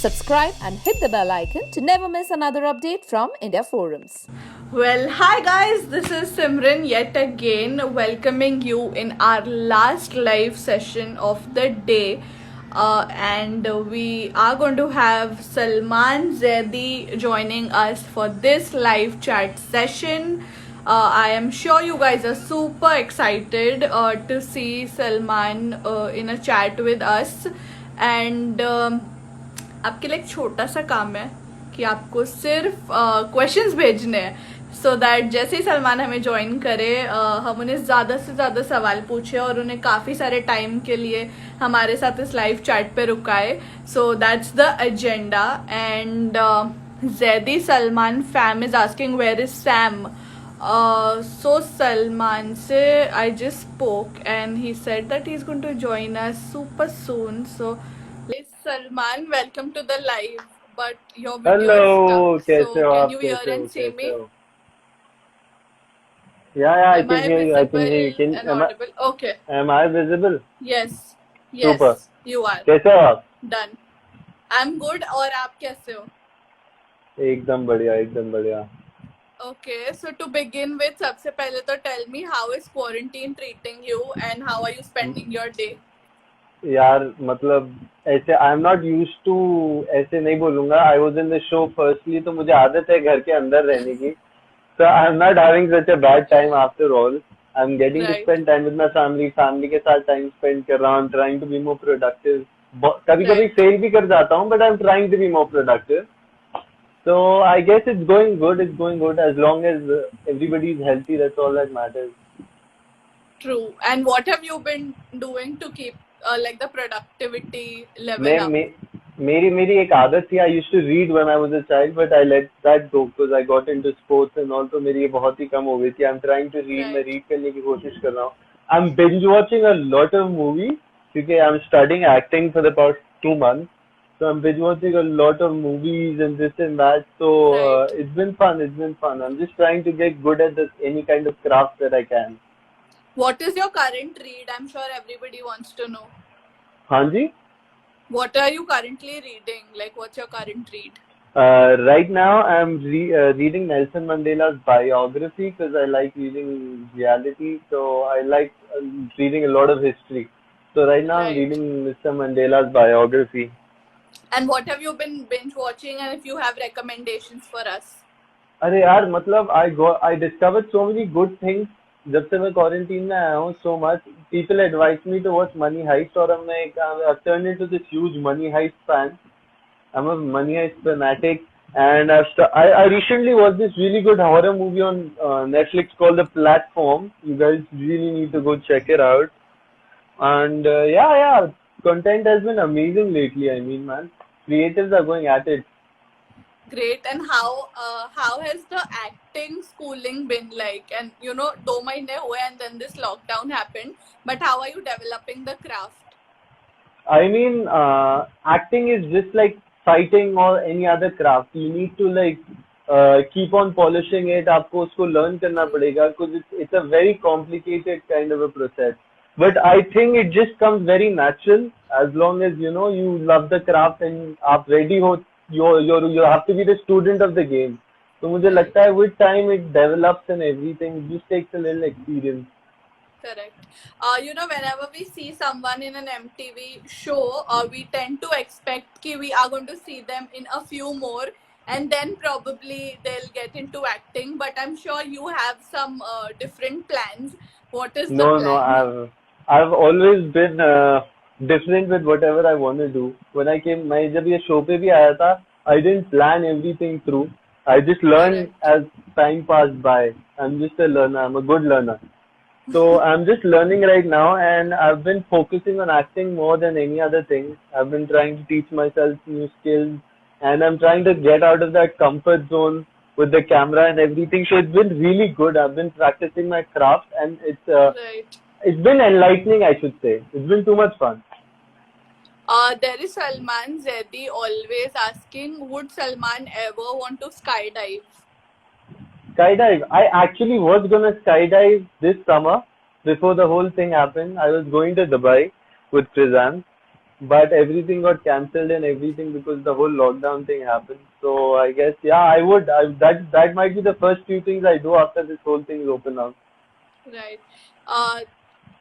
Subscribe and hit the bell icon to never miss another update from India Forums. Well, hi guys, this is Simran yet again welcoming you in our last live session of the day. And we are going to have Salman Zaidi joining us for this live chat session. I am sure you guys are super excited to see Salman in a chat with us. And आपके लिए एक छोटा सा काम है कि आपको सिर्फ क्वेश्चंस भेजने हैं सो दैट जैसे ही सलमान हमें ज्वाइन करे हम उन्हें ज़्यादा से ज़्यादा सवाल पूछे और उन्हें काफ़ी सारे टाइम के लिए हमारे साथ इस लाइव चैट पे रुकाए. So that's the agenda. And Zaidi Salman fam is asking where is Sam. So Salman se I just spoke and he said that he's going to join us super soon. So Salman, welcome to the live. But your video is Hello, stuck. कैसे So हो can आप? you hear कैसे हो? and see कैसे me? हो? Yeah, I Am can I hear you. I can visible hear you. and audible? Okay. Am I visible? Yes. Super. Yes, you are. कैसे हो आप? Done. I'm good. और आप कैसे हो? एकदम बढ़िया, एकदम बढ़िया. Okay. So to begin with, सबसे पहले तो tell me how is quarantine treating you and how are you spending your day? यार मतलब ऐसे I am not used to, ऐसे नहीं बोलूंगा. I was in the show firstly, तो मुझे आदत है घर के अंदर रहने की. So I'm not having such a bad time after all. I'm getting to Right. spend time with my family. Family के साथ टाइम स्पेंड कर रहा हूँ. I'm trying to be more productive. कभी कभी Right. फेल भी कर जाता हूँ, but I'm trying to be more productive. So I guess it's going good. It's going good as long as everybody is healthy. That's all that matters. True. And what have you been doing to keep like the productivity मैं level up? मेरी एक आदत थी. I used to read when I was a child, but I let that go because I got into sports and all. तो मेरी ये बहुत ही कम हो गई थी. I'm trying to read. मैं Right. read करने की कोशिश कर रहा हूँ. I'm binge watching a lot of movies क्योंकि I'm studying acting for the past 2 months. So I'm binge watching a lot of movies and this and that. So Right. it's been fun. It's been fun. I'm just trying to get good at any kind of craft that I can. What is your current read? I'm sure everybody wants to know. हाँ जी. What are you currently reading? Like, what's your current read? Right now, I'm reading Nelson Mandela's biography because I like reading reality. So I like reading a lot of history. So right now, I'm Right. reading Mr. Mandela's biography. And what have you been binge watching? And if you have recommendations for us? अरे यार मतलब I discovered so many good things जब से मैं quarantine में आया हूँ. So much people advised me to watch Money Heist और अब मैं I've turned into this huge Money Heist fan. I'm a Money Heist fanatic, and I recently watched this really good horror movie on Netflix called The Platform. You guys really need to go check it out. And yeah, content has been amazing lately. I mean, man, creatives are going at it. Great. And how has the acting schooling been like? And you know, 2 months हुए and then this lockdown happened. But how are you developing the craft? I mean, acting is just like fighting or any other craft. You need to like keep on polishing it. आपको उसको learn करना पड़ेगा because it's a very complicated kind of a process. But I think it just comes very natural as long as you know you love the craft and आप ready हो. You have to be the student of the game. तो मुझे Right. लगता है with time it develops and everything. It just takes a little experience. Correct. You know, whenever we see someone in an MTV show, we tend to expect that we are going to see them in a few more, and then probably they'll get into acting. But I'm sure you have some different plans. What is the No, plan? I've always been different with whatever I want to do. When I came, मैं जब ये show पे भी आया था, I didn't plan everything through. I just learned Correct. as time passed by. I'm just a learner. I'm a good learner. So I'm just learning right now, and I've been focusing on acting more than any other thing. I've been trying to teach myself new skills, and I'm trying to get out of that comfort zone with the camera and everything. So it's been really good. I've been practicing my craft, and Right. it's been enlightening, I should say. It's been too much fun. There is Salman Zaidi always asking, would Salman ever want to skydive? Skydive. I actually was gonna skydive this summer before the whole thing happened. I was going to Dubai with Prizan. but everything got cancelled and everything because the whole lockdown thing happened. So I guess yeah, I would. That might be the first few things I do after this whole thing is open up. Right. Uh,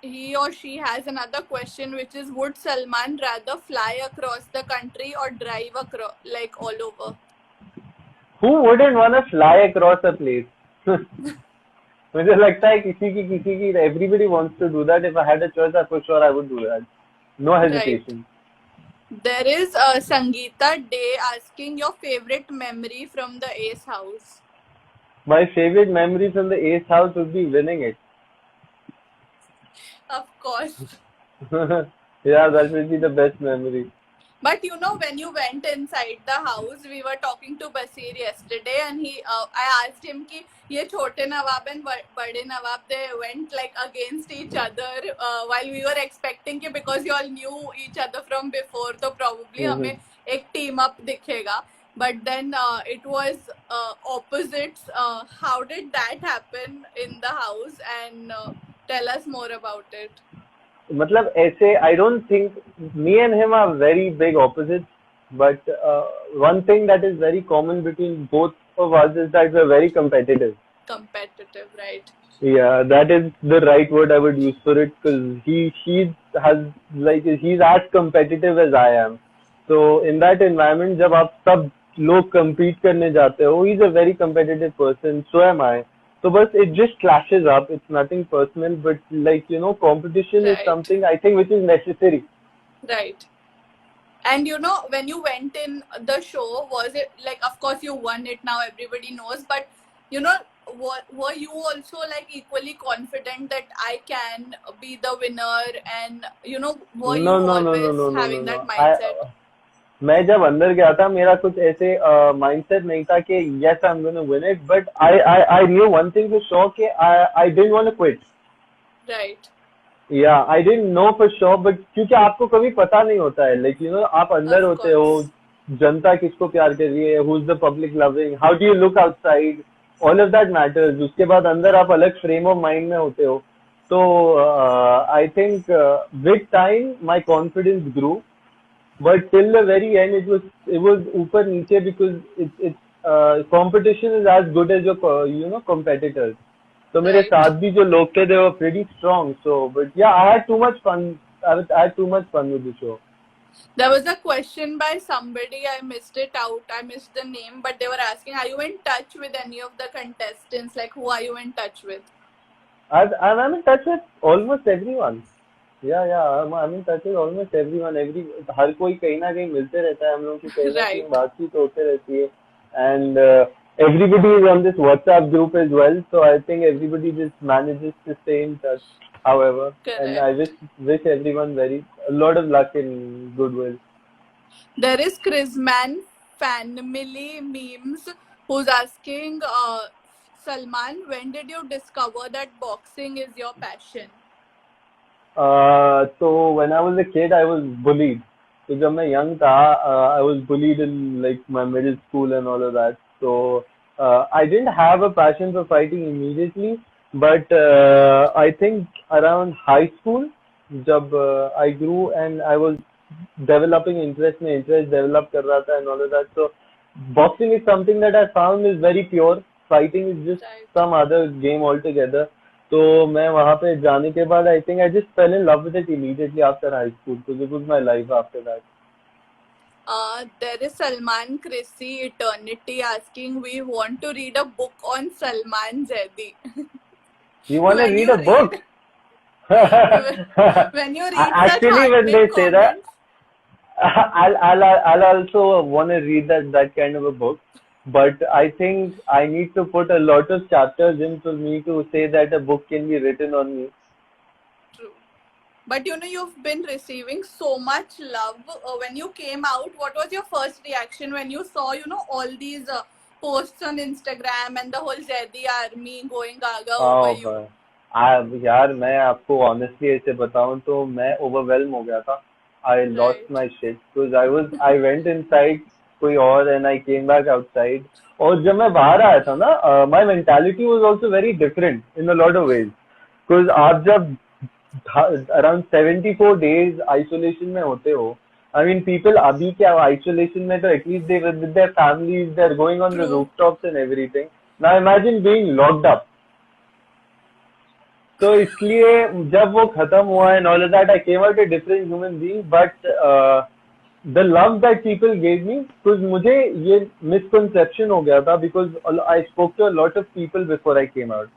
he or she has another question, which is, would Salman rather fly across the country or drive across, like all over? Who wouldn't want to fly across a place? मुझे लगता है किसी की everybody wants to do that. If I had a choice, I for sure I would do that. No Right. hesitation. There is Sangeeta Day asking your favorite memory from the Ace house. My favorite memory from the Ace house would be winning it. Of course. Yeah, that would be the best memory. But you know, when you went inside the house, we were talking to Basir yesterday, and I asked him कि ये छोटे नवाब and बड़े नवाब, they went like against each other while we were expecting कि because you all knew each other from before, तो probably हमें एक team up दिखेगा. But then it was opposites. How did that happen in the house? And tell us more about it. मतलब ऐसे I don't think me and him are very big opposites, but one thing that is very common between both of us is that we're very competitive. Competitive, right? Yeah, that is the right word I would use for it, because he has like he's as competitive as I am. So in that environment, जब आप सब लोग compete करने जाते हो, he's a very competitive person. So am I. So but it just clashes up. It's nothing personal, but like competition is Right. something I think which is necessary. Right. And you know, when you went in the show, was it like, of course you won it, now everybody knows, but you know, were you also like equally confident that I can be the winner? And you know, were you No, no, no, no, always no, no, having no, that no. mindset? मैं जब अंदर गया था मेरा कुछ ऐसे mindset नहीं था कि yes I'm going to win it, but I knew one thing for sure कि I didn't want to quit. Right. Yeah, I didn't know for sure, but क्योंकि आपको कभी पता नहीं होता है, like आप अंदर Of होते हो, course. जनता किसको प्यार कर रही है, who's the public loving, how do you look outside, all of that matters. उसके बाद अंदर आप अलग frame of mind में होते हो. So I think with time my confidence grew, but till the very end it was ऊपर नीचे, because it's competition is as good as your competitors. So मेरे Right. साथ भी जो लोग थे, they were pretty strong. So but yeah, I had too much fun. I had too much fun with the show. There was a question by somebody, I missed it out, I missed the name, but they were asking, are you in touch with any of the contestants? Like, who are you in touch with? I'm in touch with almost everyone. Yeah, I'm in touch with almost everyone. हर कोई कहीं ना कहीं मिलते रहता है, हम लोगों की कहीं ना कहीं Right. बातचीत होते रहती है. And everybody is on this WhatsApp group as well. So I think everybody just manages to stay in touch. However, and I wish everyone a lot of luck and goodwill. There is Chrisman Family Memes who's asking, Salman, when did you discover that boxing is your passion? So when I was a kid, I was bullied. So जब मैं young था, I was bullied in like my middle school and all of that. So I didn't have a passion for fighting immediately, but I think around high school, जब I grew and I was developing interest में interest develop कर रहा था and all of that. So boxing is something that I found is very pure. Fighting is just Right. some other game altogether. तो मैं वहाँ पे जाने के बाद I think I just fell in love with it immediately after high school, because it was my life after that. There is Salman Chrissy Eternity asking, we want to read a book on Salman Zaidi. You want to When read you a book? When you read such Actually, when they heartfelt say that, comments, I'll also want to read that kind of a book. But I think I need to put a lot of chapters in for me to say that a book can be written on me. true. But you know, you've been receiving so much love. When you came out, what was your first reaction when you saw, you know, all these posts on Instagram and the whole Zaidi army going gaga over you? यार मैं आपको honestly ऐसे बताऊं तो मैं overwhelmed हो गया था. I lost Right. my shit because I went inside कोई और and I came back outside. और जब मैं बाहर आया था ना, my mentality was also very different in a lot of ways. Because आप जब around 74 days isolation में होते हो, I mean, people अभी क्या isolation में तो at least they were with their families, they're going on the True. rooftops and everything. Now imagine being locked up. तो इसलिए जब वो खत्म हुआ and all of that, I came out a different human being. But the love that people gave me, because मुझे ये misconception हो गया था because I spoke to a lot of people before I came out.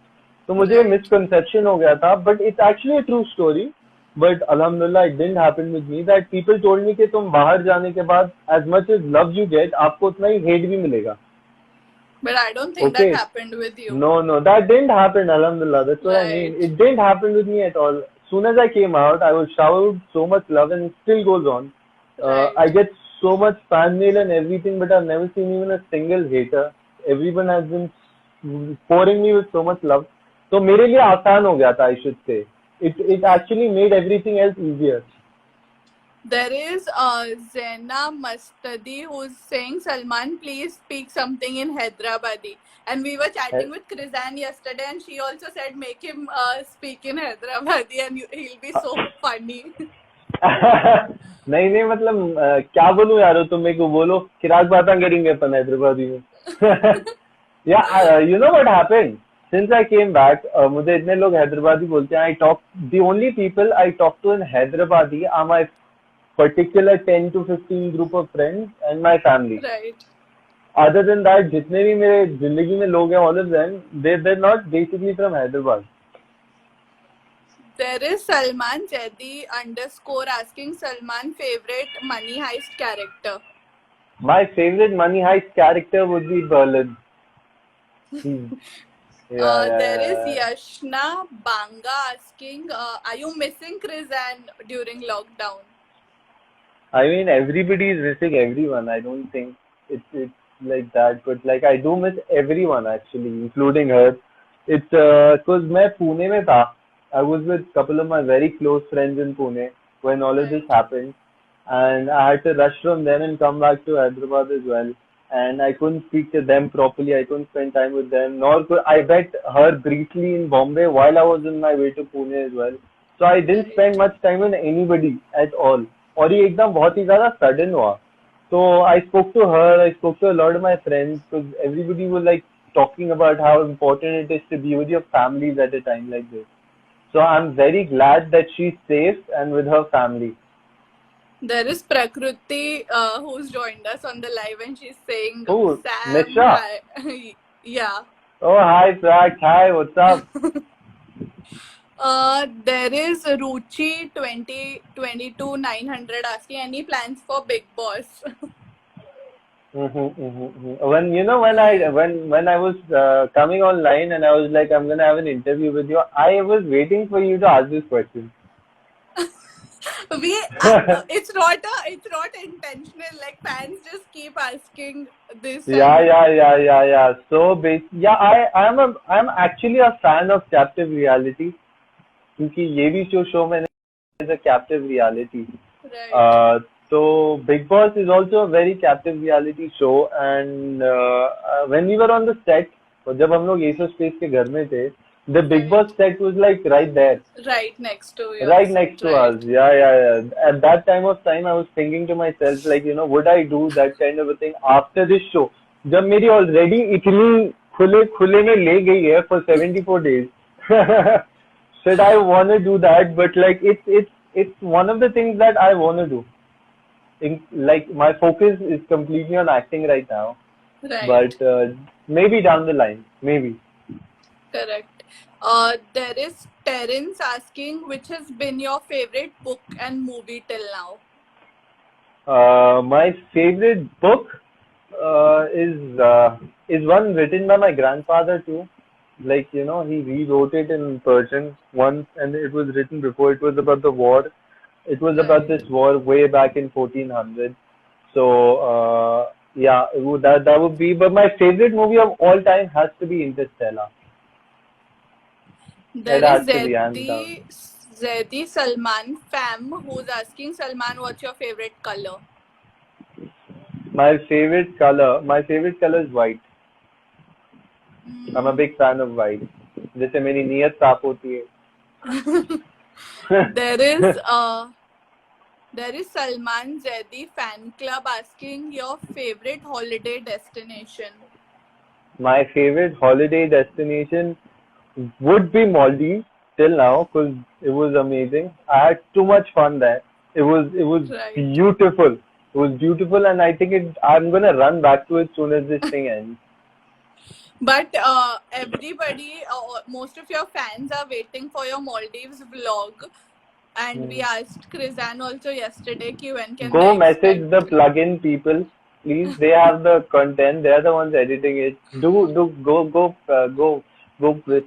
तो मुझे Right. misconception हो गया था, but it's actually a true story. But alhamdulillah, it didn't happen with me. That people told me कि तुम बाहर जाने के बाद as much as love you get, आपको उतना ही hate भी मिलेगा. But I don't think Okay. that happened with you. No, that didn't happen, alhamdulillah. That's what I mean. Right. It didn't happen with me at all. Soon as I came out, I was showered so much love and it still goes on. Right. I get so much fan mail and everything, but I've never seen even a single hater. Everyone has been pouring me with so much love. So मेरे लिए आसान हो गया था, I should say. It actually made everything else easier. There is Zena Mustadi who's saying, Salman, please speak something in Hyderabadi. And we were chatting with Krizan yesterday, and she also said, make him speak in Hyderabadi, and he'll be so funny. नहीं नहीं मतलब क्या बोलूं यार तुम मेरे को बोलो किराक बातें करेंगे अपन हैदराबादी में या you know what happened since I came back मुझे इतने लोग हैदराबादी बोलते हैं I talk the only people I talk to in Hyderabadi are my particular 10 to 15 group of friends and my family Right. Other than that जितने भी मेरे जिंदगी में लोग हैं all of them they're not basically from Hyderabad. There is Salman Jedi _ asking Salman favorite Money Heist character. My favorite Money Heist character would be Berlin. There is Yashna Banga asking, are you missing Krizan during lockdown? I mean, everybody is missing everyone. I don't think it's like that, but like I do miss everyone actually, including her. It's because मैं पुणे में था. I was with a couple of my very close friends in Pune when all of this happened, and I had to rush from then and come back to Hyderabad as well. And I couldn't speak to them properly. I couldn't spend time with them. Nor could I met her briefly in Bombay while I was on my way to Pune as well. So I didn't spend much time with anybody at all. और ये एकदम बहुत ही ज़्यादा sudden हुआ. So I spoke to her. I spoke to a lot of my friends because everybody was like talking about how important it is to be with your families at a time like this. So I'm very glad that she's safe and with her family. There is Prakruti who's joined us on the live, and she's saying, Who? Sam, Nisha? hi. Yeah. Oh, hi, Prak. Hi, what's up? There is Ruchi 2022 900 asking, any plans for Big Boss? When you know when I was coming online and I was like I'm gonna have an interview with you, I was waiting for you to ask this question. It's not intentional. Like fans just keep asking this. Yeah. So I'm actually a fan of captive reality. क्योंकि ये भी show मैंने is a captive reality. Right. So Big Boss is also a very captive reality show, and when we were on the set, जब हम लोग Acer Space के घर में थे, the Big Boss set was like right there. Right next to you. Right next to us. Yeah. At that time of time, I was thinking to myself, like, you know, would I do that kind of a thing after this show? जब मेरी already इतनी खुले में ले गई है for 74 days. Should I want to do that? But like, it's one of the things that I want to do. Like, my focus is completely on acting right now. Right. But maybe down the line, maybe. Correct. There is Terence asking, which has been your favorite book and movie till now? My favorite book is one written by my grandfather too. Like, you know, he rewrote it in Persian once, and it was written before. It was about the war. It was about this war way back in 1400. So, yeah, that would be. But my favorite movie of all time has to be Interstellar. There It is has to be hands down. Zedi Salman Fam who's asking, Salman, what's your favorite color? My favorite color is white. I'm a big fan of white. जैसे मेरी नीयत साफ होती है. There is There is Salman Zaidi fan club asking your favorite holiday destination. My favorite holiday destination would be Maldives till now because it was amazing. I had too much fun there. It was Right. beautiful. It was beautiful, and I think I'm gonna run back to it soon as this thing ends. But everybody, most of your fans are waiting for your Maldives vlog. And we Hmm. asked Krizan also yesterday ki when can they Go message the expect. plugin people, please. They have the content. They are the ones editing it. Go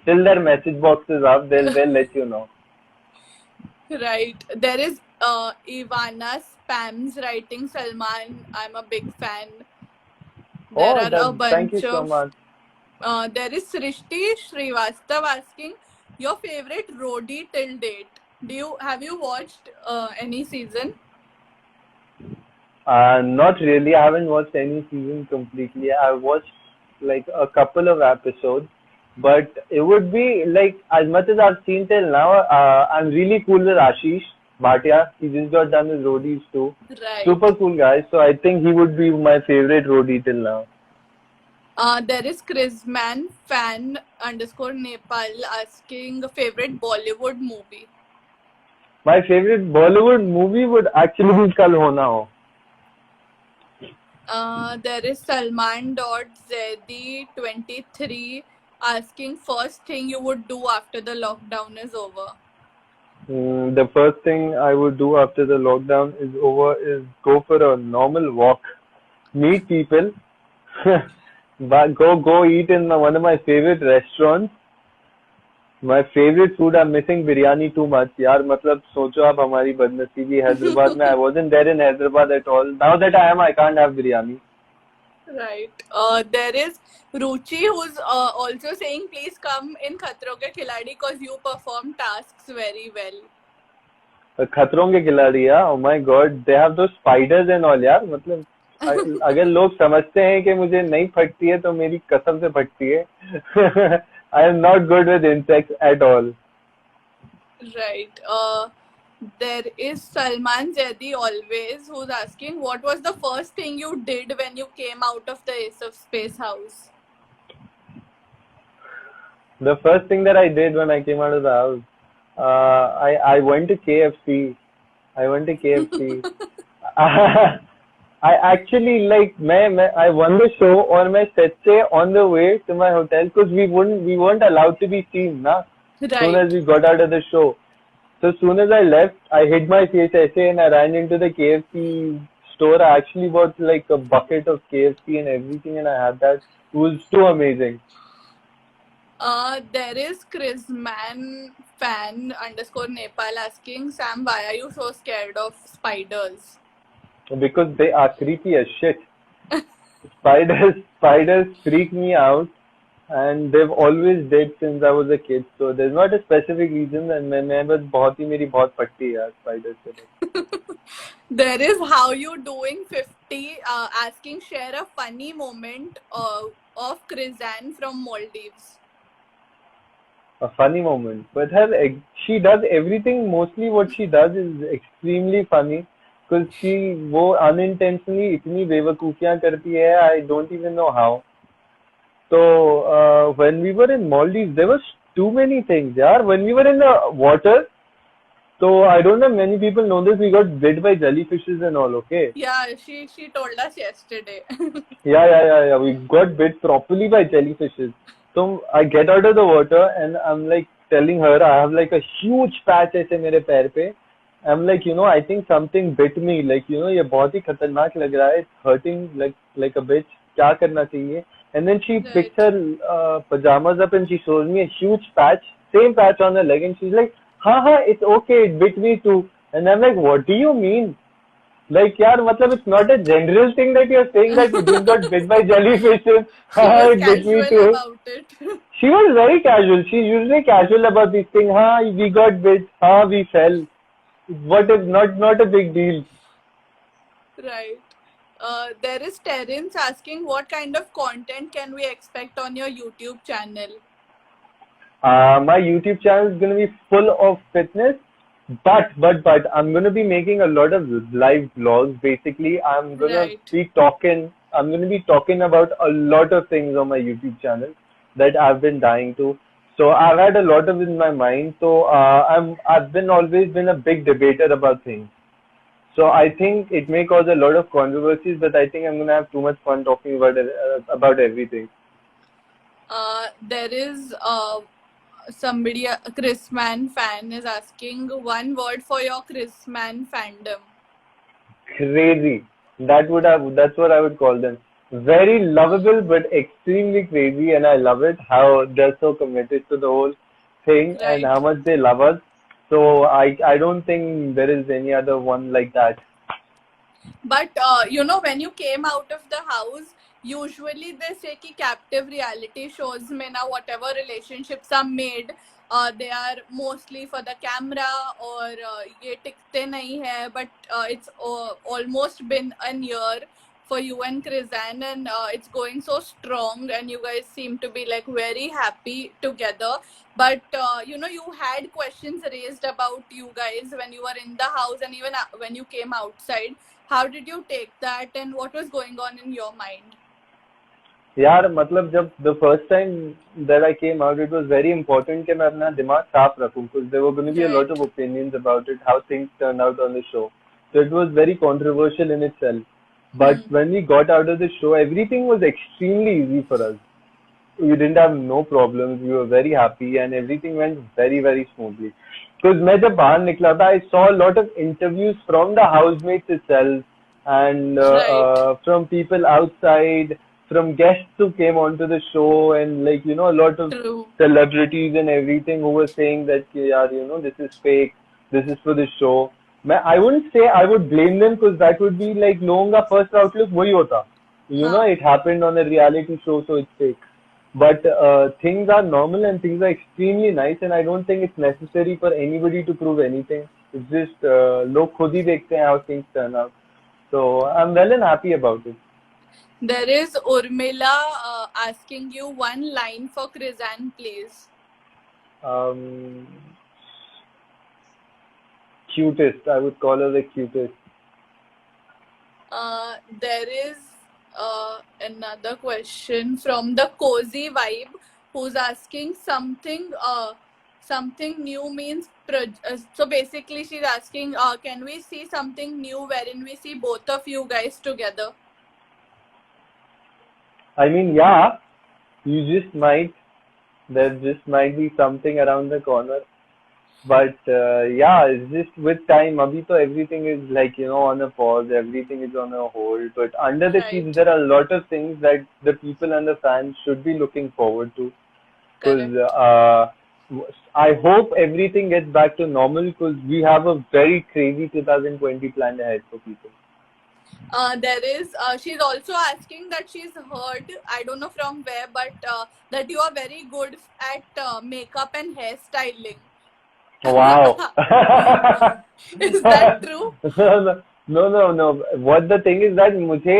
fill their message boxes up. They'll let you know. Right. There is Ivana spams writing Salman. I'm a big fan. There Oh, are a thank bunch you so of. much. There is Srishti Srivastav asking your favorite roadie till date. Have you watched any season? Not really. I haven't watched any season completely. I've watched like a couple of episodes, but it would be like as much as I've seen till now. I'm really cool with Ashish Bhatia. He just got done with roadies too. Right. Super cool guy. So I think he would be my favorite roadie till now. There is Chrisman fan underscore Nepal asking favorite Bollywood movie. My favorite Bollywood movie would actually be Kal Ho Na Ho. There is Salman.Zedi23 asking first thing you would do after the lockdown is over. The first thing I would do after the lockdown is over is go for a normal walk, meet people, but go eat in one of my favorite restaurants. My favorite food, I'm missing biryani too much. यार मतलब सोचो आप हमारी बदनसीबी हैदराबाद में I wasn't there in Hyderabad at all. Now that I am, I can't have biryani. Right. There is Ruchi who's also saying please come in Khatron Ke Khiladi because you perform tasks very well. खतरों के खिलाड़ी यार, oh my god, they have those spiders and all यार, मतलब अगर लोग समझते हैं कि मुझे नहीं फटती है तो मेरी कसम से फटती है. I am not good with insects at all. Right. There is Salman Zedi always who's asking what was the first thing you did when you came out of the Ace of Space house? The first thing that I did when I came out of the house, I went to KFC. I went to KFC. I actually like I won the show और मैं set से on the way to my hotel because we weren't allowed to be seen ना. Soon as Right. we got out of the show. So as soon as I left, I hid my face ऐसे and I ran into the KFC store. I actually bought like a bucket of KFC and everything and I had that. It was too amazing. There is Chrisman fan underscore Nepal asking Sam, why are you so scared of spiders? Because they are creepy as shit. Spiders freak me out and they've always did since I was a kid. So there's not a specific reason and मैं बस बहुत ही मेरी बहुत पट्टी है यार spiders से बस. There is how you doing 50 asking share a funny moment of Krizan from Maldives. A funny moment. But she does everything. Mostly what she does is extremely funny. Because वो unintentionally इतनी बेवकूफियां करती है. I don't even know how. So when we were in Maldives, there was too many things. Yeah, when we were in the water, so I don't know many people know this. We got bit by jellyfishes and all. Okay. Yeah, she told us yesterday. Yeah. We got bit properly by jellyfishes. So I get out of the water and I'm like telling her I have like a huge patch ऐसे मेरे पैर पे. I'm like, I think something bit me. Like, ये बहुत ही खतरनाक लग रहा है. It's hurting like a bitch. क्या करना चाहिए? And then she picks Right. her pajamas up and she shows me a huge patch, same patch on her leg, and she's like, it's okay, it bit me too. And I'm like, what do you mean? Like, yaar, matlab, it's not a general thing that you're saying that you just got bit by jellyfishes. She was It bit me casual too. about it. She was very casual. She's usually casual about these things. We got bit. We fell. What is not a big deal. Right. There is Terence asking what kind of content can we expect on your YouTube channel? My YouTube channel is going to be full of fitness, But I'm gonna be making a lot of live vlogs. Basically, Right. I'm gonna be talking about a lot of things on my YouTube channel that I've been dying to. So I've had a lot of in my mind. So I've been always been a big debater about things. So I think it may cause a lot of controversies, but I think I'm gonna have too much fun talking about everything. There is somebody, a Chris Man fan, is asking one word for your Chris Man fandom. Crazy. That's what I would call them. Very lovable but extremely crazy, and I love it how they're so committed to the whole thing and Right. how much they love us. So I don't think there is any other one like that. But when you came out of the house, usually they say कि captive reality shows में ना whatever relationships are made, they are mostly for the camera और ये टिकते नहीं है. But it's almost been a year for you and Krizan, and it's going so strong, and you guys seem to be like very happy together. But you had questions raised about you guys when you were in the house, and even when you came outside. How did you take that, and what was going on in your mind? यार मतलब जब the first time that I came out, it was very important कि मैं अपना दिमाग साफ रखूं because there were going to be a lot Right. of opinions about it, how things turned out on the show. So it was very controversial in itself. But Hmm. when we got out of the show, everything was extremely easy for us. We didn't have no problems. We were very happy and everything went very, very smoothly. Because मैं जब बाहर निकला था, I saw a lot of interviews from the housemates itself and Right. from people outside, from guests who came onto the show, and like a lot of True. celebrities and everything who were saying that कि यार this is fake, this is for the show. I wouldn't say I would blame them because that would be like लोगों का first outlook वही होता. हाँ. It happened on a reality show, so it's fake. But things are normal and things are extremely nice, and I don't think it's necessary for anybody to prove anything. It's just लोग खुद ही देखते हैं how things turn out. So I'm well and happy about it. There is Urmila asking you one line for Krizan, please. Um, Cutest, I would call her the cutest. There is another question from the Cozy Vibe, who's asking something. Something new means so basically she's asking, can we see something new wherein we see both of you guys together? I mean, yeah, you just might. There just might be something around the corner. But yeah, it's just with time. Abhi to everything is like on a pause. Everything is on a hold. But under the Right. scenes, there are a lot of things that the people and the fans should be looking forward to. Because Correct. I hope everything gets back to normal. Because we have a very crazy 2020 planned ahead for people. There is. She's also asking that she's heard, I don't know from where, but that you are very good at makeup and hairstyling. Wow. Is that true? No. What the thing is that मुझे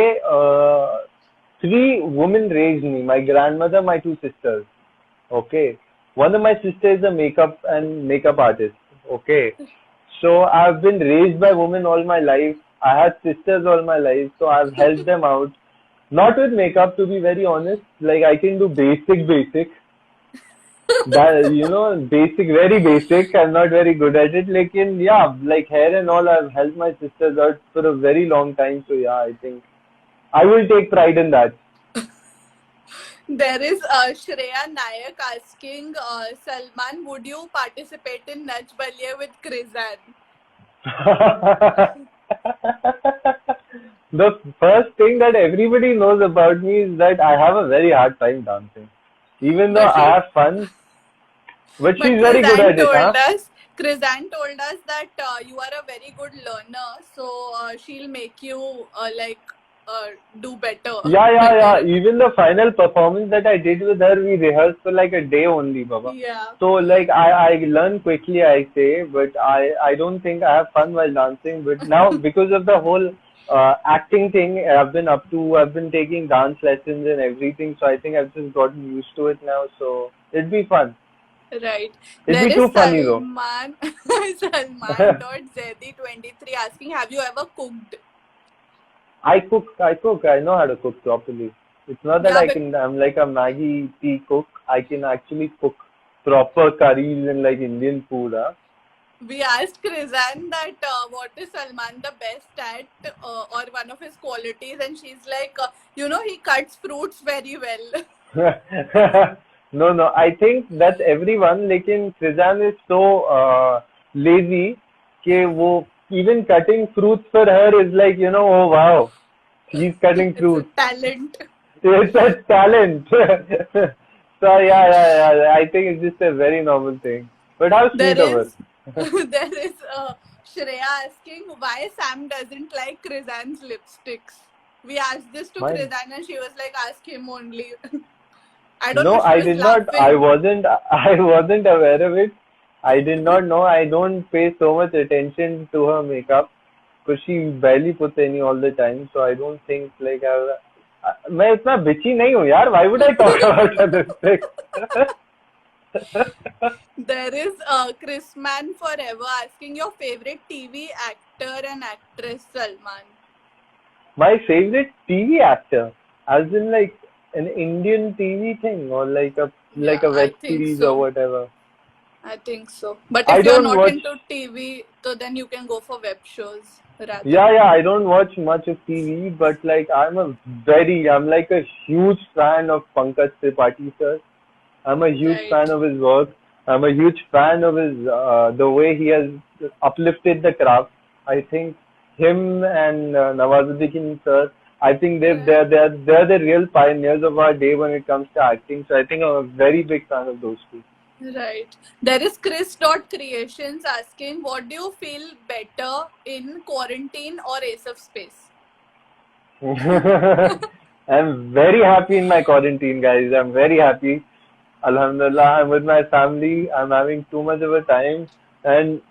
three women raised me. My grandmother, my two sisters. Okay. One of my sisters is a makeup artist. Okay. So I've been raised by women all my life. I had sisters all my life, so I've helped them out. Not with makeup, to be very honest. Like I can do basic. That basic, very basic. I'm not very good at it. Like yeah, like hair and all, I've helped my sisters out for a very long time. So yeah, I think I will take pride in that. There is Shreya Nayak asking, Salman, would you participate in Nach Baliye with Krizan? The first thing that everybody knows about me is that I have a very hard time dancing. Even though But I she, have fun, but but she's very good at it, huh? Krizan told us that you are a very good learner, so she'll make you do better, Yeah. better. Even the final performance that I did with her, we rehearsed for like a day only, Baba. Yeah. So like I learn quickly, I say, but I don't think I have fun while dancing. But now because of the whole acting thing I've been taking dance lessons and everything. So I think I've just gotten used to it now. So it'd be fun. Right. It'd There be is too funny though. Salman.z23 asking, have you ever cooked? I cook. I know how to cook properly. It's not that Yeah, I but can. I'm like a Maggie tea cook. I can actually cook proper curries and like Indian food. Huh? we asked Krizan that what is Salman the best at or one of his qualities, and she's like, he cuts fruits very well. No, no. I think that's everyone. लेकिन Srizan is so lazy कि वो even cutting fruits for her is like oh wow, she's cutting It's a fruits. talent. It's a talent. So yeah. I think it's just a very normal thing. But how There sweet of her. is there is Shreya asking why Sam doesn't like Krizan's lipsticks. We asked this to Mine. Krizan and she was like, ask him only. I don't know, No, she I was did not. I laughing. wasn't. I wasn't aware of it. I did not know. I don't pay so much attention to her makeup because she barely puts any all the time. So I don't think like मैं इतना bitchy नहीं हूँ यार. Why would I talk about other things? There is Chris Man Forever asking your favorite TV actor and actress, Salman. My favorite TV actor, as in like an Indian TV thing or like a Yeah, I web think series or so. whatever. I think so. But I if you're don't not watch. into TV, so then you can go for web shows rather. Yeah. I don't watch much of TV, but like I'm like a huge fan of Pankaj Tripathi sir. I'm a huge Right. fan of his work. I'm a huge fan of his the way he has uplifted the craft. I think him and Nawazuddin sir. I think Right. they're the real pioneers of our day when it comes to acting. So I think I'm a very big fan of those two. Right. There is Chris.creations asking, what do you feel better in quarantine or Ace of Space? I'm very happy in my quarantine, guys. I'm very happy. Alhamdulillah, I'm with my family. I'm having too much of a time, and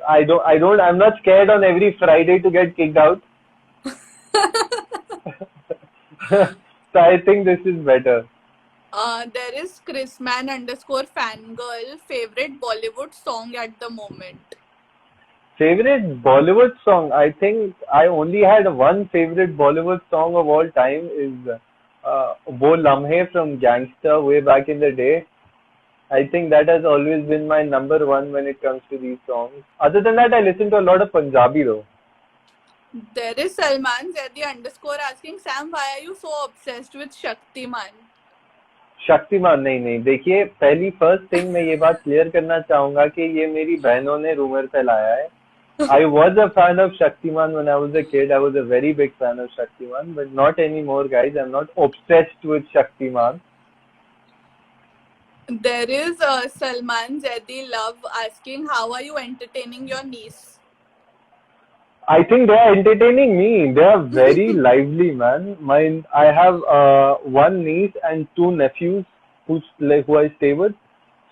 I'm not scared on every Friday to get kicked out. So I think this is better. There is Chrisman underscore fangirl favorite Bollywood song at the moment. Favorite Bollywood song? I think I only had one favorite Bollywood song of all time is Wo Lamhe from Gangster way back in the day. I think that has always been my number one when it comes to these songs. Other than that, I listen to a lot of Punjabi though. There is Salman Zedi underscore asking, Sam, why are you so obsessed with Shaktiman? Shaktimaan नहीं देखिए पहली first thing मैं ये बात clear करना चाहूंगा कि ये मेरी बहनों ने रूमर फैलाया है. I was a fan of Shaktiman when I was a kid. I was a very big fan of Shaktiman, but not anymore, guys. I'm not obsessed with Shaktiman. There is Salman Zedi love asking, how are you entertaining your niece? I think they are entertaining me. They are very lively, man. I have one niece and two nephews who I stay with.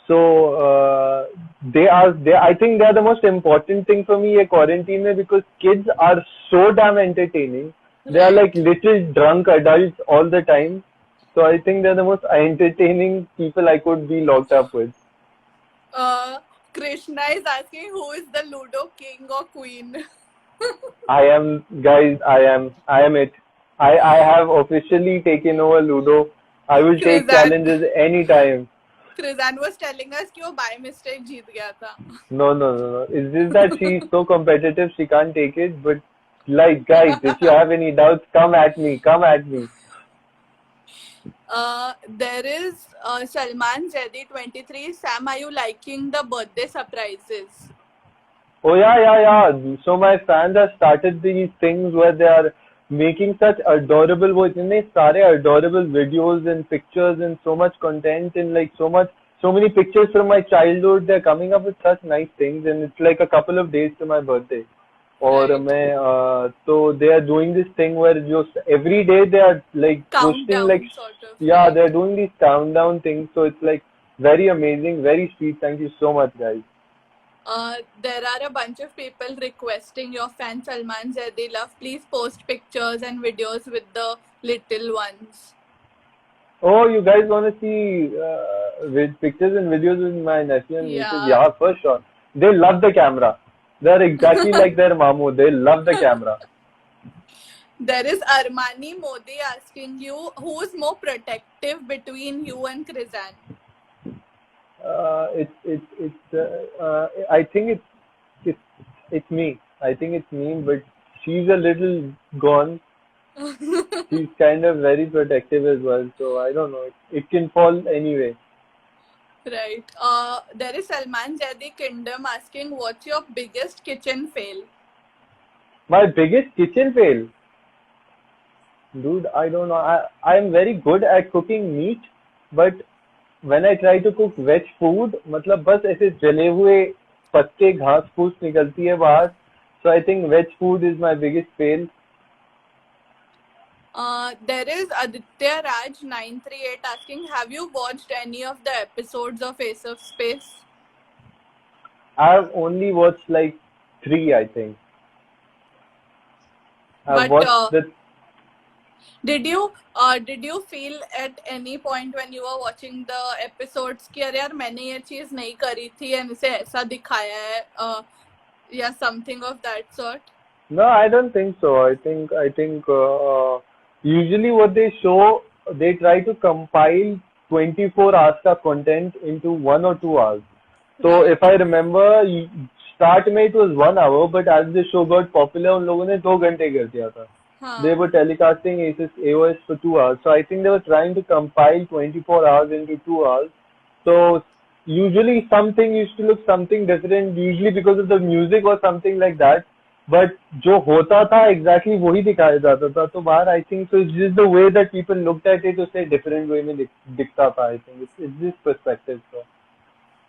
So I think they are the most important thing for me in quarantine mein because kids are so damn entertaining. They are like Right. little drunk adults all the time. So I think they're the most entertaining people I could be locked up with. Krishna is asking, who is the Ludo king or queen? I am, guys. I am it. I have officially taken over Ludo. I will take Krizan. challenges anytime. Krizan was telling us कि वो by mistake जीत गया था. No. It's just that she's so competitive, she can't take it. But like, guys, if you have any doubts, come at me. Come at me. There is Salman Zedi23. Sam, are you liking the birthday surprises? Oh yeah. So my fans have started these things where they are making such adorable, वो इतने सारे adorable videos and pictures and so much content and like so many pictures from my childhood. They're coming up with such nice things and it's like a couple of days to my birthday. और Right. मैं so they are doing this thing where just every day they are like posting Countdown like sort of. yeah Right. they're doing these countdown things. So it's like very amazing, very sweet. Thank you so much, guys. There are a bunch of people requesting your fan Salman Zedi love. Please post pictures and videos with the little ones. Oh, you guys want to see with pictures and videos with my nephew and nieces? Yeah. Yeah, for sure. They love the camera. They're exactly like their mamu. They love the camera. There is Armani Modi asking you who's more protective between you and Krizan. I think it's it's me. I think it's me, but she's a little gone. She's kind of very protective as well. So I don't know. It can fall anyway. Right. There is Salman Zaidi Kingdom asking what's your biggest kitchen fail? My biggest kitchen fail, dude. I don't know. I'm very good at cooking meat, but when I try to cook veg food, मतलब बस ऐसे जले हुए पत्ते घास फूस निकलती है बाहर. So I think veg food is my biggest fail. There is Aditya Raj 938 asking have you watched any of the episodes of Ace of Space? I've only watched like 3, I think. I've But watched the. did you feel at any point when you were watching the episodes कि अरे यार मैंने ये चीज नहीं करी थी and इसे ऐसा दिखाया है या something of that sort? No, I don't think so. I think usually what they show, they try to compile 24 hours का content into 1 or 2 hours. So Right. if I remember, start में it was 1 hour, but as the show got popular, उन लोगों ने 2 घंटे कर दिया था. They हाँ. were telecasting AOS for 2 hours. So I think they were trying to compile 24 hours into 2 hours. So usually something used to look something different, usually because of the music or something like that. But जो होता था exactly वही दिखाया जाता था. तो बाहर I think so it's just the way that people looked at it उसे different way में दिखता था. I think it's this perspective. So.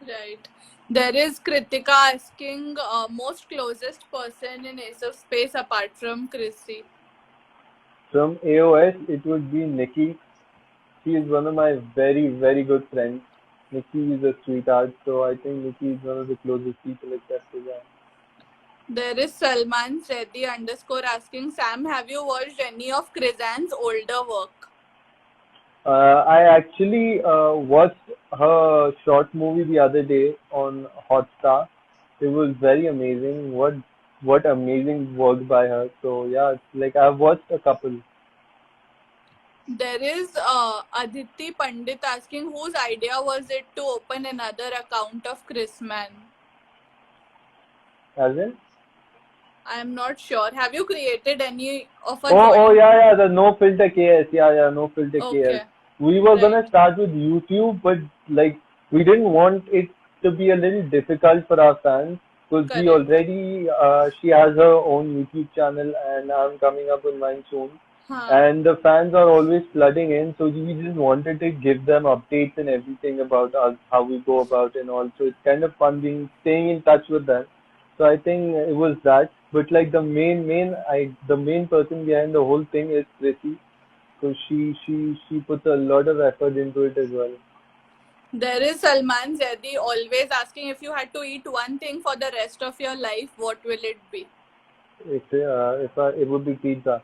Right. There is Kritika asking most closest person in Ace of Space apart from Chrissy. From AOS, it would be Nikki. She is one of my very, very good friends. Nikki is a sweetheart, so I think Nikki is one of the closest people except for that. There is Salman Reddy underscore asking Sam, have you watched any of Krizan's older work? I actually watched her short movie the other day on Hotstar. It was very amazing. What amazing work by her. So yeah, it's like I've watched a couple. There is Aditi Pandit asking whose idea was it to open another account of Chrisman? As in? I am not sure. Have you created any of a Oh joint? yeah, the No Filter KS. Yeah, No Filter KS. Okay. We were gonna Right. start with YouTube, but like we didn't want it to be a little difficult for our fans because we Correct. already she has her own YouTube channel and I'm coming up with mine soon. Huh. And the fans are always flooding in, so we just wanted to give them updates and everything about us, how we go about and all. So it's kind of fun being staying in touch with them. So I think it was that. But like the main person behind the whole thing is Chrissy. So she puts a lot of effort into it as well. There is Salman Zaidi always asking if you had to eat one thing for the rest of your life, what will it be? It would be pizza.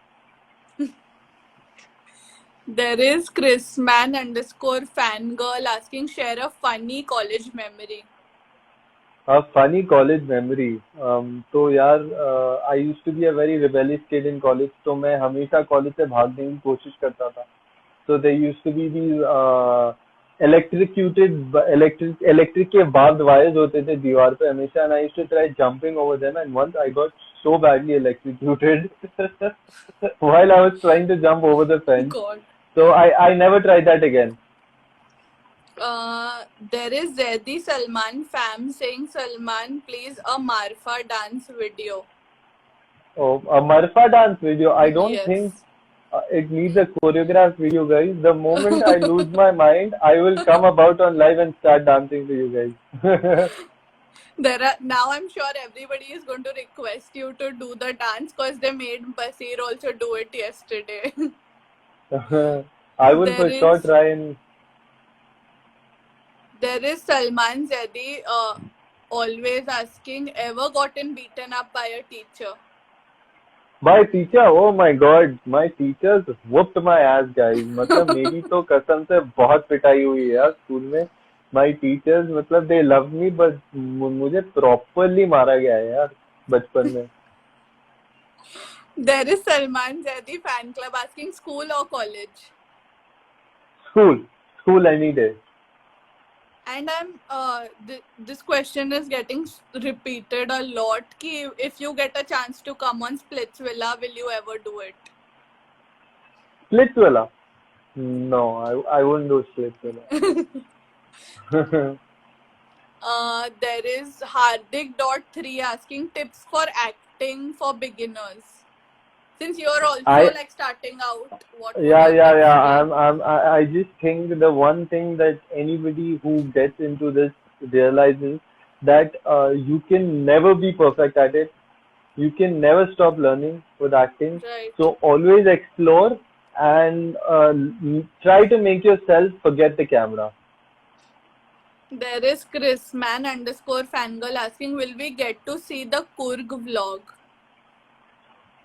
There is Chrisman underscore fangirl asking share a funny college memory. A funny college memory. तो यार I used to be a very rebellious kid in college. तो मैं हमेशा college से भागने की कोशिश करता था. So there used to be these electric के barbed wires होते थे दीवार पे हमेशा, and I used to try jumping over them, and once I got so badly electrocuted while I was trying to jump over the fence. God. So I never tried that again. There is Zaidi Salman fam saying Salman please a Marfa dance video. Oh, a Marfa dance video. I don't Yes. think it needs a choreographed video, guys. The moment I lose my mind, I will come about on live and start dancing to you guys. Now I'm sure everybody is going to request you to do the dance because they made Basir also do it yesterday. I will There for sure is- try and. There is Salman Zaidi always asking ever gotten beaten up by a teacher? My teacher, oh my god, my teachers whooped my ass, guys. मतलब मेरी तो कसम से बहुत पिटाई हुई है यार स्कूल में. My teachers, मतलब they love me, but मुझे properly मारा गया है यार बचपन में. There is Salman Zaidi fan club asking school or college. School any day. And this question is getting repeated a lot. Ki if you get a chance to come on Splitsvilla, will you ever do it? Splitsvilla? No, I wouldn't do Splitsvilla. There is Hardik.3 asking tips for acting for beginners. Since you're also like starting out, what? Yeah. I just think the one thing that anybody who gets into this realizes that you can never be perfect at it. You can never stop learning with acting. Right. So always explore and try to make yourself forget the camera. There is Chrisman_fangirl asking, will we get to see the Kurg vlog?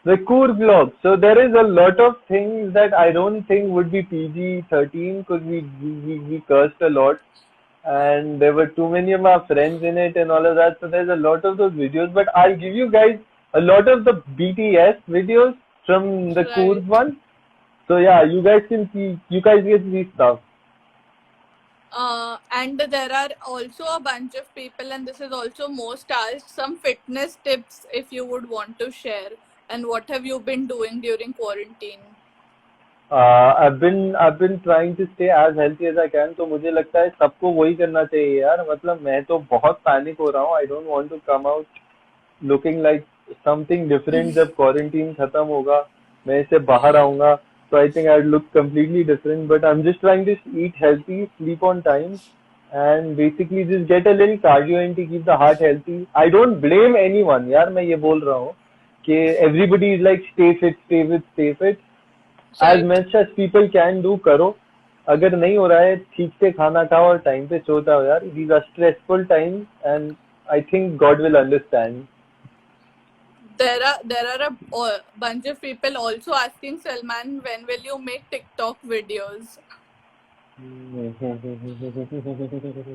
The Kurg vlog. So there is a lot of things that I don't think would be PG-13 because we cursed a lot and there were too many of our friends in it and all of that. So there's a lot of those videos. But I'll give you guys a lot of the BTS videos from the Kurg one. So yeah, you guys can see stuff. And there are also a bunch of people, and this is also most asked, some fitness tips if you would want to share. And what have you been doing during quarantine? I've been trying to stay as healthy as I can. तो मुझे लगता है सबको वही करना चाहिए यार. मतलब मैं तो बहुत पैनिक हो रहा हूँ. I don't want to come out looking like something different जब quarantine खत्म होगा. मैं इससे बाहर आऊँगा. So I think I'd look completely different. But I'm just trying to eat healthy, sleep on time, and basically just get a little cardio in to keep the heart healthy. I don't blame anyone यार. मैं ये बोल रहा हूँ कि everybody is like stay fit. As much as people can do करो. अगर नहीं हो रहा है ठीक से खाना खाओ और टाइम पे सो जाओ यार. These are stressful times and I think God will understand. There are a bunch of people also asking Salman, when will you make TikTok videos?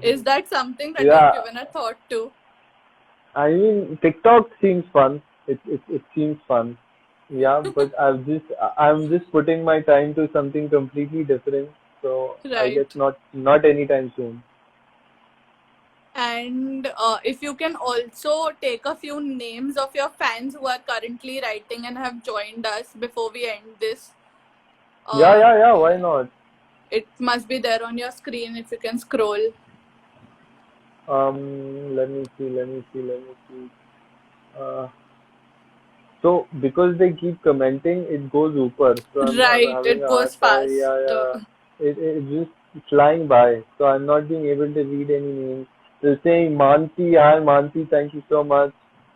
Is that something that you've given a thought to? I mean, TikTok seems fun. It seems fun. Yeah, but I'm just putting my time to something completely different. So I guess not anytime soon. And if you can also take a few names of your fans who are currently writing and have joined us before we end this. Yeah. Why not? It must be there on your screen if you can scroll. Let me see. So because they keep commenting, it goes super. So it goes fast. Yeah. It's just flying by. So I'm not being able to read any names. They're saying Mansi, hi Mansi, thank you so much.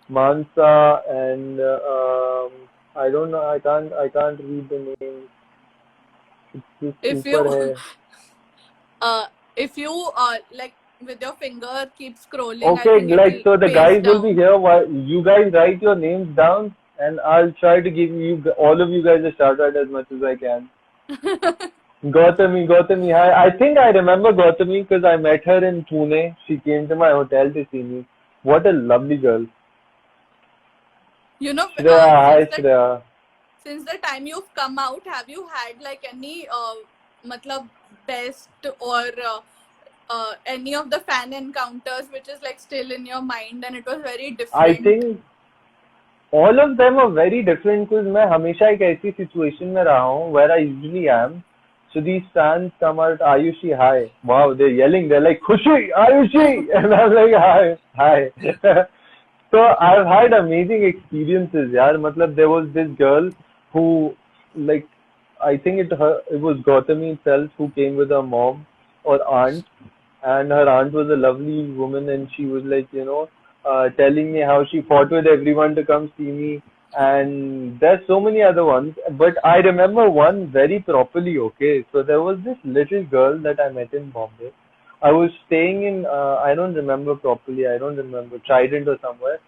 Mansa and I don't know. I can't read the names. It's just if you like with your finger keep scrolling. Okay, like so the guys will be here while you guys write your names down. And I'll try to give all of you guys a shout out as much as I can. Gautami, hi. I think I remember Gautami because I met her in Pune. She came to my hotel to see me. What a lovely girl. You know, Shreya, Shreya. Since the time you've come out, have you had like any best or any of the fan encounters which is like still in your mind and it was very different? I think all of them are very different because मैं हमेशा एक ऐसी situation में रहा हूँ where I usually am. So these fans come out, Ayushi, hi. Wow, they're yelling. They're like, Khushi, Ayushi. And I'm like, hi. So I've had amazing experiences, yaar. Matlab, there was this girl who, like, I think it was Gautami itself who came with her mom or aunt. And her aunt was a lovely woman and she was like, telling me how she fought with everyone to come see me. And there's so many other ones, but I remember one very properly, okay? So there was this little girl that I met in Bombay. I was staying in, I don't remember properly, Trident or somewhere.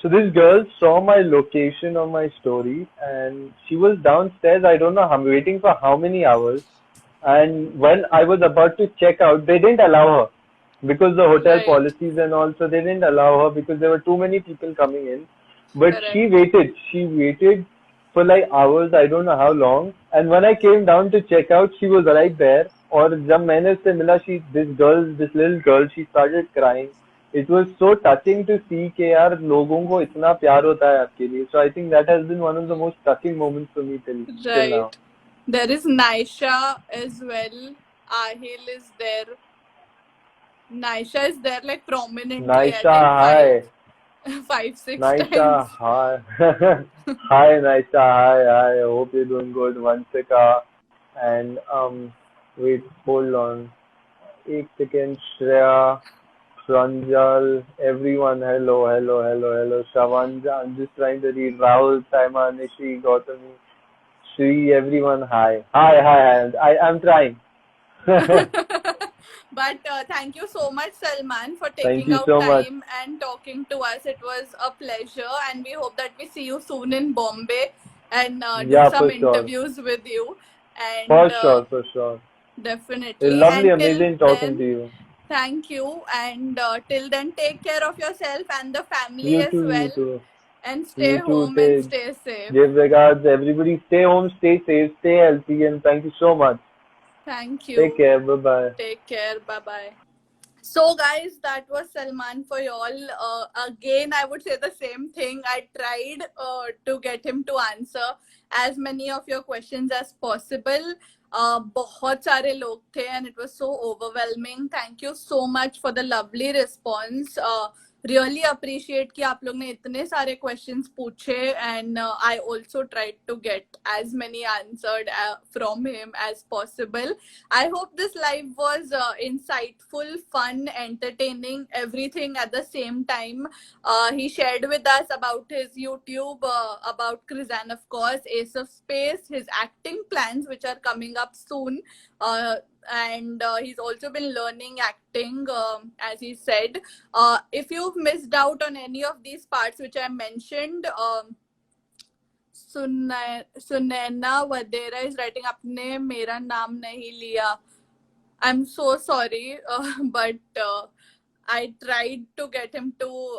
So this girl saw my location on my story and she was downstairs. I don't know, I'm waiting for how many hours. And when I was about to check out, they didn't allow her because the hotel Right. policies and also they didn't allow her because there were too many people coming in. But Correct. she waited. She waited for like hours. I don't know how long. And when I came down to check out, she was right there. और जब मैंने उससे मिला, this little girl, she started crying. It was so touching to see कि यार लोगों को इतना प्यार होता है आपके लिए. So I think that has been one of the most touching moments for me till now. Right. There is Naisha as well. Ahil is there. Naisha is there like prominently. Naisha, I think hi. 5-6 Naisha, times. hi. Hi, Naisha, hi. I hope you're doing good. Vansika. And, wait, hold on. Ek second. Shreya, Pranjal, everyone. Hello. Shavanja, I'm just trying to read. Rahul, Saima, Nishi, Gautami, Shri, everyone, hi. Hi. I'm trying. But thank you so much, Salman, for Thank taking you out so much. time and talking to us. It was a pleasure, and we hope that we see you soon in Bombay and do Yeah, some for sure. interviews with you. And For sure. definitely. It's lovely, And till amazing talking then, to you. thank you. And till then, take care of yourself and the family You as too, well. you too. And stay You too. home and stay safe. Give regards, everybody. Stay home, stay safe, stay healthy, and thank you so much. Thank you. Take care. Bye bye. Take care. Bye bye. So, guys, that was Salman for y'all. Again, I would say the same thing. I tried to get him to answer as many of your questions as possible. बहुत सारे लोग थे and it was so overwhelming. Thank you so much for the lovely response. Really appreciate कि आप लोग ने इतने सारे questions पूछे and I also tried to get as many answered from him as possible. I hope this live was insightful, fun, entertaining, everything at the same time. He shared with us about his YouTube, about Krizan, of course, Ace of Space, his acting plans, which are coming up soon. And he's also been learning acting, as he said. If you've missed out on any of these parts which I mentioned, Sunaina Vadera is writing, आपने मेरा नाम नहीं लिया. I'm so sorry, but I tried to get him to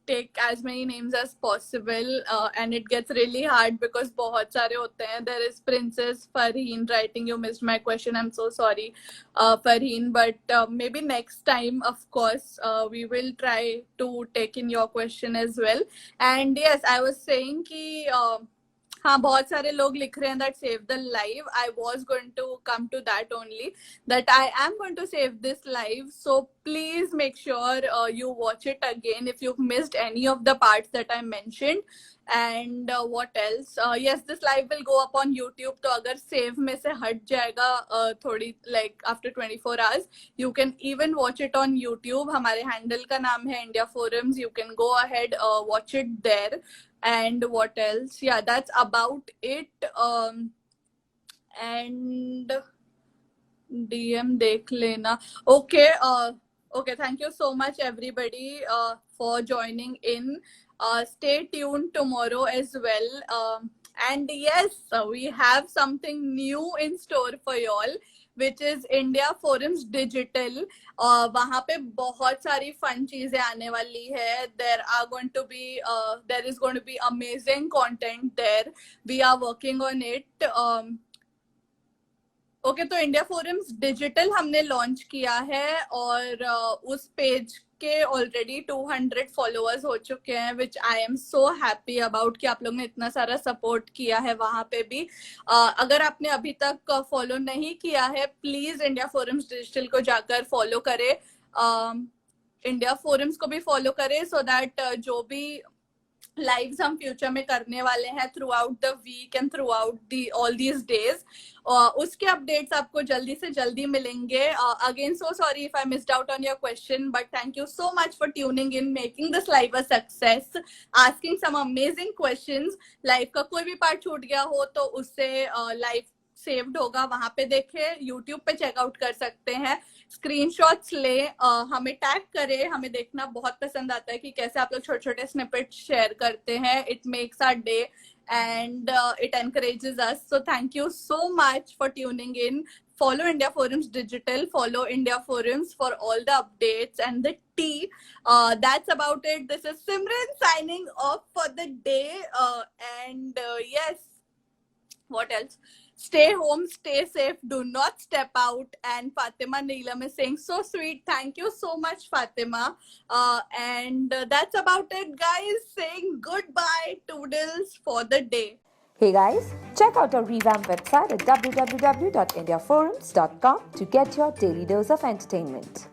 take as many names as possible, and it gets really hard because बहुत सारे होते हैं. There is Princess Farheen writing, you missed my question. I'm so sorry, Farheen, but maybe next time, of course, we will try to take in your question as well. And yes, I was saying कि हाँ बहुत सारे लोग लिख रहे हैं that save the live. I was going to come to that only, that I am going to save this live. So please make sure you watch it again if you've missed any of the parts that I mentioned. And what else? Yes, this live will go up on YouTube. तो अगर save में से हट जाएगा थोड़ी like after 24 hours, you can even watch it on YouTube. हमारे handle का नाम है India Forums. You can go ahead watch it there. And what else? Yeah, that's about it. And DM देख लेना. Okay. Okay. Thank you so much, everybody, for joining in. Stay tuned tomorrow as well. And yes, we have something new in store for y'all, which is India Forums Digital. वहाँ पे बहुत सारी fun चीजें आने वाली है. There is going to be amazing content there. We are working on it. Okay तो India forums digital हमने लॉन्च किया है और उस पेज के ऑलरेडी 200 फॉलोअर्स हो चुके हैं, which I am so happy about कि आप लोग ने इतना सारा सपोर्ट किया है वहां पे भी. अगर आपने अभी तक फॉलो नहीं किया है, प्लीज इंडिया फोरम्स डिजिटल को जाकर फॉलो करें, इंडिया फोरम्स को भी फॉलो करें, सो दैट जो भी लाइव्स हम फ्यूचर में करने वाले हैं throughout the weekend throughout all these days, उसके अपडेट्स आपको जल्दी से जल्दी मिलेंगे. Again so sorry if I missed out on your question, but thank you so much for tuning in, making this live a success, asking some amazing questions. Live का कोई भी part छूट गया हो तो उससे लाइव सेव्ड होगा, वहां पे देखे, यूट्यूब पे चेकआउट कर सकते हैं, स्क्रीनशॉट्स ले, हमें टैग करे, हमें देखना बहुत पसंद आता है कि कैसे आप लोग छोटे छोटे स्निपेट शेयर करते हैं. It makes our day and it encourages us. So thank you so much for tuning in. Follow India Forums Digital, follow India Forums for all the updates and the tea. That's about it. This is Simran signing off for the day. And yes, what else? Stay home, stay safe, do not step out. And Fatima Neelam is saying, so sweet. Thank you so much, Fatima. And that's about it, guys. Saying goodbye, toodles for the day. Hey guys, check out our revamped website at www.indiaforums.com to get your daily dose of entertainment.